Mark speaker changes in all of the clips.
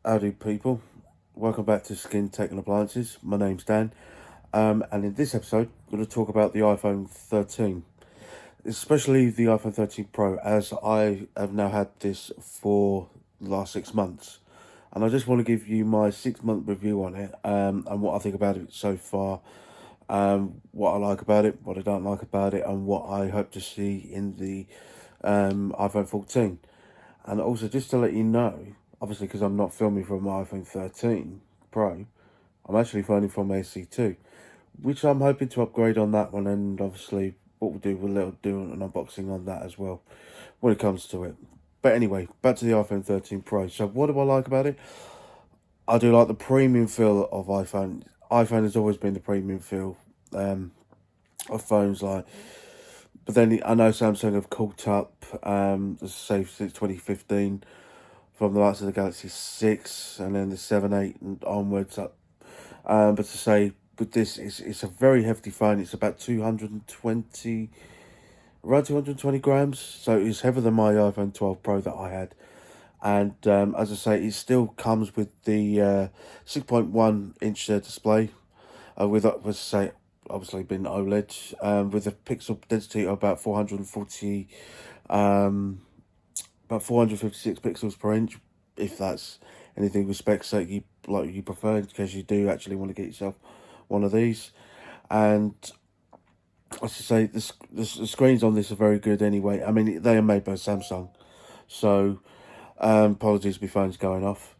Speaker 1: Howdy people, welcome back to Skin Tech and Appliances. My name's Dan, and in this episode I'm going to talk about the iPhone 13, especially the iPhone 13 Pro, as I have now had this for the last 6 months. And I just want to give you my 6 month review on it, and what I think about it so far, what I like about it, what I don't like about it, and what I hope to see in the iPhone 14. And also, just to let you know, obviously, because I'm not filming from my iPhone 13 Pro, I'm actually phoning from AC2, which I'm hoping to upgrade on that one. And obviously, what we'll do an unboxing on that as well when it comes to it. But anyway, back to the iPhone 13 Pro. So, what do I like about it? I do like the premium feel of iPhone. iPhone has always been the premium feel of phones, like. But then I know Samsung have caught up, say since 2015, from the likes of the Galaxy 6 and then the 7, 8 and onwards up. But to say, with this, it's a very hefty phone. It's about 220, around 220 grams. So it's heavier than my iPhone 12 Pro that I had. And as I say, it still comes with the 6.1 inch display, let's say, obviously being OLED, with a pixel density of um, about 456 pixels per inch, if that's anything with specs that you prefer, because you do actually want to get yourself one of these. And I should say the screens on this are very good anyway. I mean, they are made by Samsung, so apologies if my phone's going off.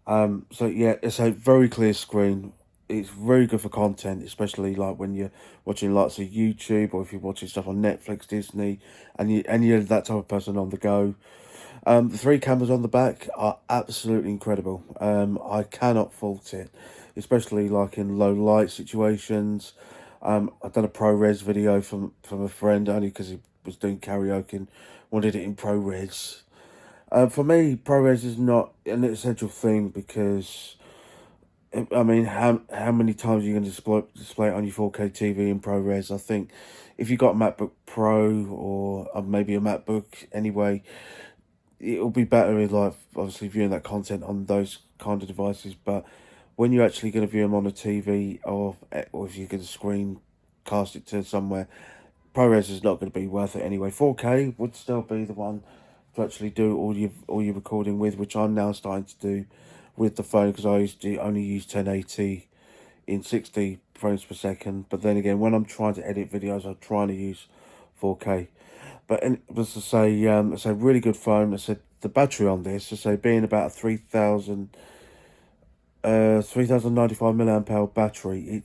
Speaker 1: So yeah, it's a very clear screen. It's very good for content, especially like when you're watching lots of YouTube, or if you're watching stuff on Netflix, Disney, and you're that type of person on the go. The three cameras on the back are absolutely incredible. I cannot fault it, especially like in low light situations. I've done a ProRes video from a friend, only because he was doing karaoke and wanted it in ProRes. For me, ProRes is not an essential thing, because I mean, how many times are you going to display it on your 4K TV in ProRes? I think if you got a MacBook Pro, or maybe a MacBook anyway, it'll be better with, like, obviously viewing that content on those kind of devices. But when you're actually going to view them on a TV, or if you're going to screen cast it to somewhere, ProRes is not going to be worth it anyway. 4K would still be the one to actually do all your recording with, which I'm now starting to do with the phone, because I used to only use 1080 in 60 frames per second. But then again, when I'm trying to edit videos, I'm trying to use 4K. But as I say, it's a really good phone. I said the battery on this, I say, being about a 3095 milliamp hour battery,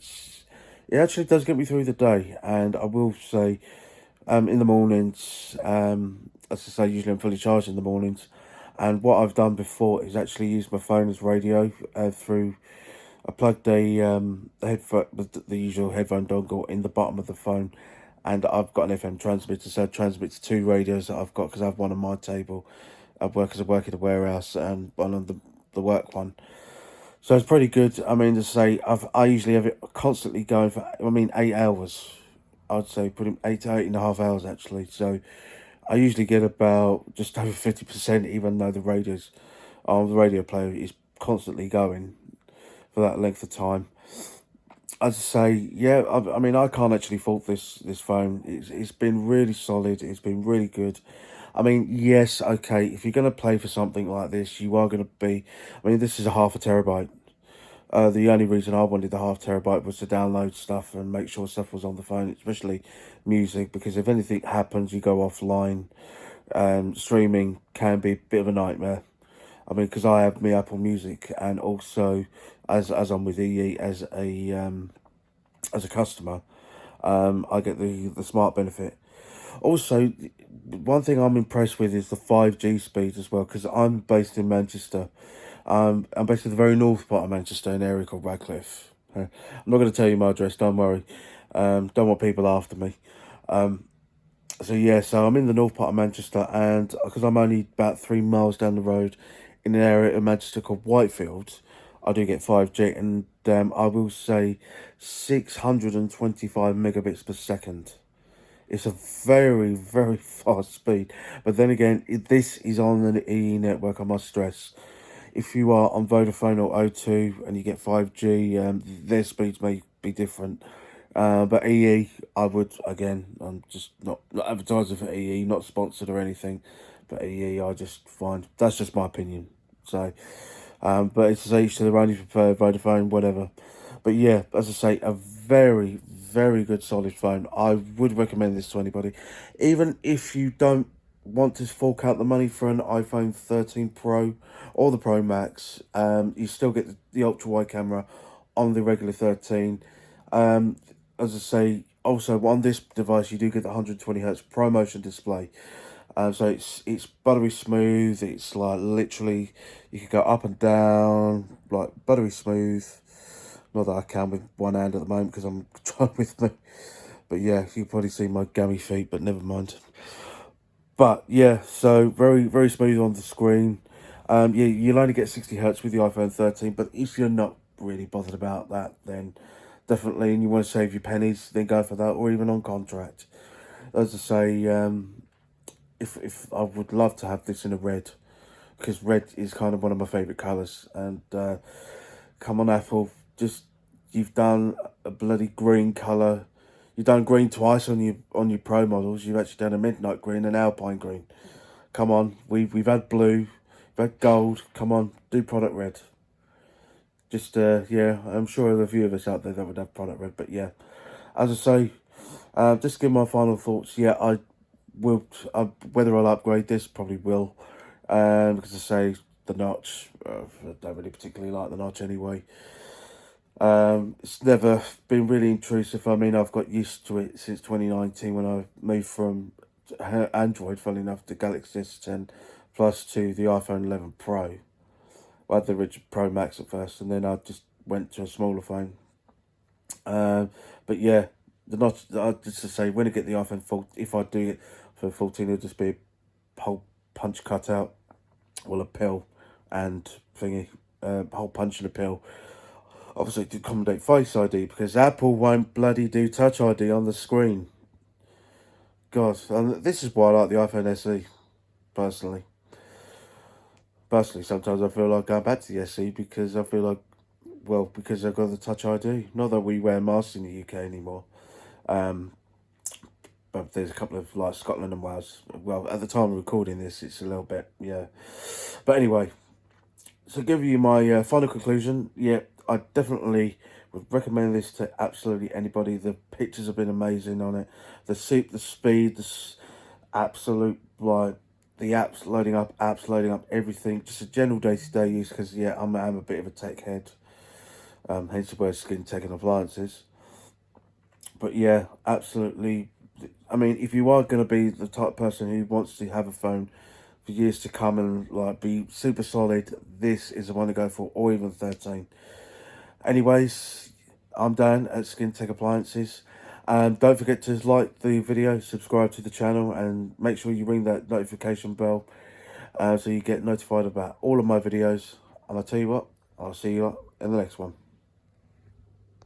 Speaker 1: it actually does get me through the day. And I will say, in the mornings, as I say, usually I'm fully charged in the mornings. And what I've done before is actually use my phone as radio, through. I plugged the usual headphone dongle in the bottom of the phone, and I've got an FM transmitter, so it transmits two radios that I've got, because I have one on my table. I work in a warehouse, and one on the work one. So it's pretty good. I mean, to say, I usually have it constantly going for, I mean, 8 hours. I'd say pretty 8 to 8.5 hours actually. So I usually get about just over 50%, even though the radio player is constantly going for that length of time. As I say, yeah, I mean, I can't actually fault this phone. It's been really solid. It's been really good. I mean, yes, okay, if you're going to play for something like this, you are going to be. I mean, this is a half a terabyte. The only reason I wanted the half terabyte was to download stuff and make sure stuff was on the phone, especially music, because if anything happens, you go offline. Streaming can be a bit of a nightmare. I mean, because I have my Apple Music, and also as I'm with EE as a customer, I get the smart benefit. Also, one thing I'm impressed with is the 5G speed as well, because I'm based in Manchester. I'm based in the very north part of Manchester, in an area called Radcliffe. I'm not going to tell you my address, don't worry. Don't want people after me. So yeah, so I'm in the north part of Manchester, and because I'm only about 3 miles down the road, in an area of Manchester called Whitefield, I do get 5G, and I will say 625 megabits per second. It's a very, very fast speed. But then again, this is on an EE network, I must stress. if you are on Vodafone or O2 and you get 5G, their speeds may be different. But EE, I would, again, I'm just not advertising for EE, not sponsored or anything, but EE, I just find, that's just my opinion. So, but it's each to their own, if you prefer Vodafone, whatever. But yeah, as I say, a very, very good solid phone. I would recommend this to anybody. Even if you don't want to fork out the money for an iPhone 13 Pro or the Pro Max, you still get the ultra wide camera on the regular 13. As I say, also on this device you do get the 120Hz ProMotion display. So it's buttery smooth. It's like literally you can go up and down like buttery smooth. Not that I can with one hand at the moment because I'm trying with me. But yeah, you can probably see my gammy feet, but never mind. But yeah, so very, very smooth on the screen. Yeah, you'll only get 60Hz with the iPhone 13, but if you're not really bothered about that, then definitely, and you want to save your pennies, then go for that, or even on contract. As I say, if I would love to have this in a red, because red is kind of one of my favourite colours. And come on, Apple, just you've done a bloody green colour. You've done green twice on your Pro models. You've actually done a midnight green and alpine green. Come on, we've had blue, we've had gold. Come on, do product red. Just yeah, I'm sure there are a few of us out there that would have product red. But yeah, as I say, just give my final thoughts. Yeah, I will. Whether I'll upgrade this, probably will. Because I say the notch, I don't really particularly like the notch anyway. It's never been really intrusive. I mean, I've got used to it since 2019 when I moved from Android, funnily enough, to Galaxy S10 Plus to the iPhone 11 Pro. I had the original Pro Max at first, and then I just went to a smaller phone. But yeah, the notch. Just to say, when I get the iPhone 4, if I do it for 14, it'll just be a whole punch cutout, well, a pill, and thingy, hole punch and a pill. Obviously to accommodate Face ID, because Apple won't bloody do Touch ID on the screen. God, and this is why I like the iPhone SE, personally. Personally, sometimes I feel like going back to the SE because I feel like, well, because I've got the Touch ID. Not that we wear masks in the UK anymore. But there's a couple of, like, Scotland and Wales. Well, at the time of recording this, it's a little bit, yeah. But anyway, so give you my final conclusion. Yeah, I definitely would recommend this to absolutely anybody. The pictures have been amazing on it. The speed, absolute, like, the apps loading up, everything. Just a general day-to-day use, because yeah, I'm a bit of a tech head. Hence the word skin tech and appliances. But yeah, absolutely. I mean, if you are going to be the type of person who wants to have a phone for years to come and like be super solid, this is the one to go for, or even 13. Anyways, I'm Dan at Skin Tech Appliances. Don't forget to like the video, subscribe to the channel, and make sure you ring that notification bell so you get notified about all of my videos. And I'll tell you what, I'll see you in the next one.